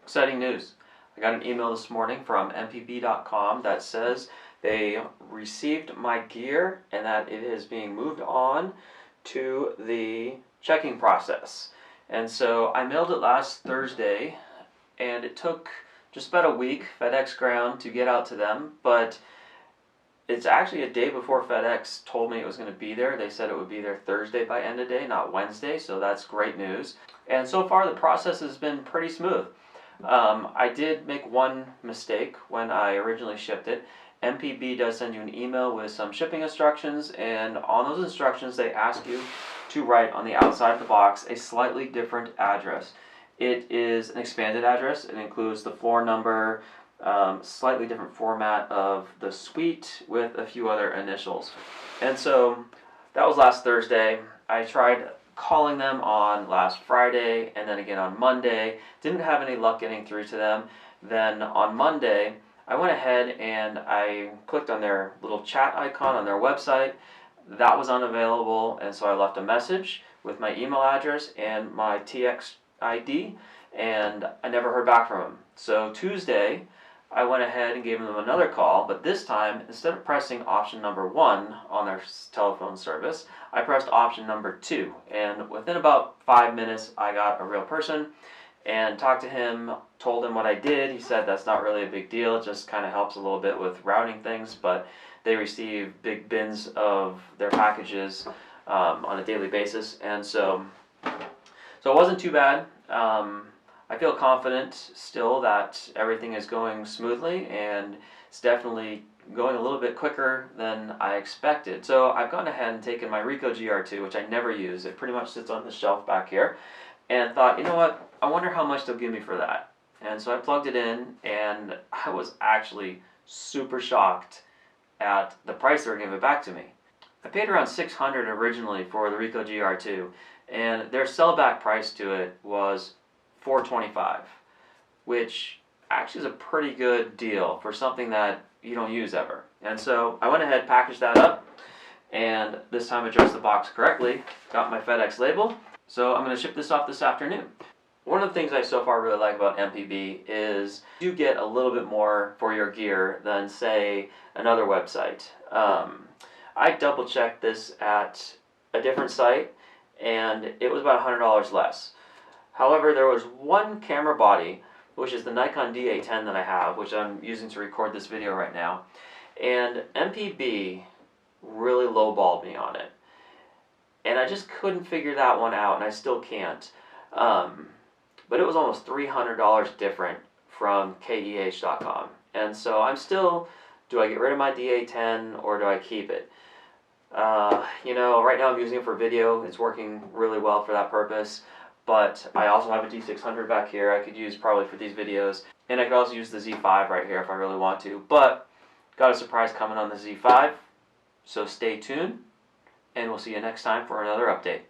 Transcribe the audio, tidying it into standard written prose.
Exciting news. I got an email this morning from mpb.com that says they received my gear and that it is being moved on to the checking process. And so I mailed it last Thursday, and it took just about a week, FedEx ground, to get out to them, but it's actually a day before FedEx told me it was going to be there. They said it would be there Thursday by end of day, not Wednesday, so that's great news. And so far the process has been pretty smooth. I did make one mistake when I originally shipped it. MPB does send you an email with some shipping instructions, and on those instructions they ask you to write on the outside of the box a slightly different address. It is an expanded address. It includes the floor number, slightly different format of the suite with a few other initials. And so that was last Thursday. I tried calling them on last Friday and then again on Monday. Didn't have any luck getting through to them. Then on Monday, I went ahead and I clicked on their little chat icon on their website. That was unavailable, and so I left a message with my email address and my TX ID, and I never heard back from them. So Tuesday, I went ahead and gave them another call, but this time, instead of pressing option number 1 on their telephone service, I pressed option number 2. And within about 5 minutes, I got a real person and talked to him, told him what I did. He said that's not really a big deal, it just kind of helps a little bit with routing things, but they receive big bins of their packages on a daily basis, and so it wasn't too bad. I feel confident still that everything is going smoothly, and it's definitely going a little bit quicker than I expected. So I've gone ahead and taken my Ricoh GR2, which I never use. It pretty much sits on the shelf back here, and thought, you know what, I wonder how much they'll give me for that. And so I plugged it in, and I was actually super shocked at the price they were giving it back to me. I paid around $600 originally for the Ricoh GR2, and their sellback price to it was $425, which actually is a pretty good deal for something that you don't use ever. And so I went ahead, packaged that up, and this time addressed the box correctly, got my FedEx label, so I'm going to ship this off this afternoon. One of the things I so far really like about MPB is you get a little bit more for your gear than, say, another website. I double checked this at a different site, and it was about $100 less. However, there was one camera body, which is the Nikon D810 that I have, which I'm using to record this video right now, and MPB really lowballed me on it. And I just couldn't figure that one out, and I still can't. But it was almost $300 different from keh.com. And so I'm still, do I get rid of my D810 or do I keep it? You know, right now I'm using it for video. It's working really well for that purpose. But I also have a D600 back here I could use probably for these videos. And I could also use the Z5 right here if I really want to. But got a surprise coming on the Z5. So stay tuned, and we'll see you next time for another update.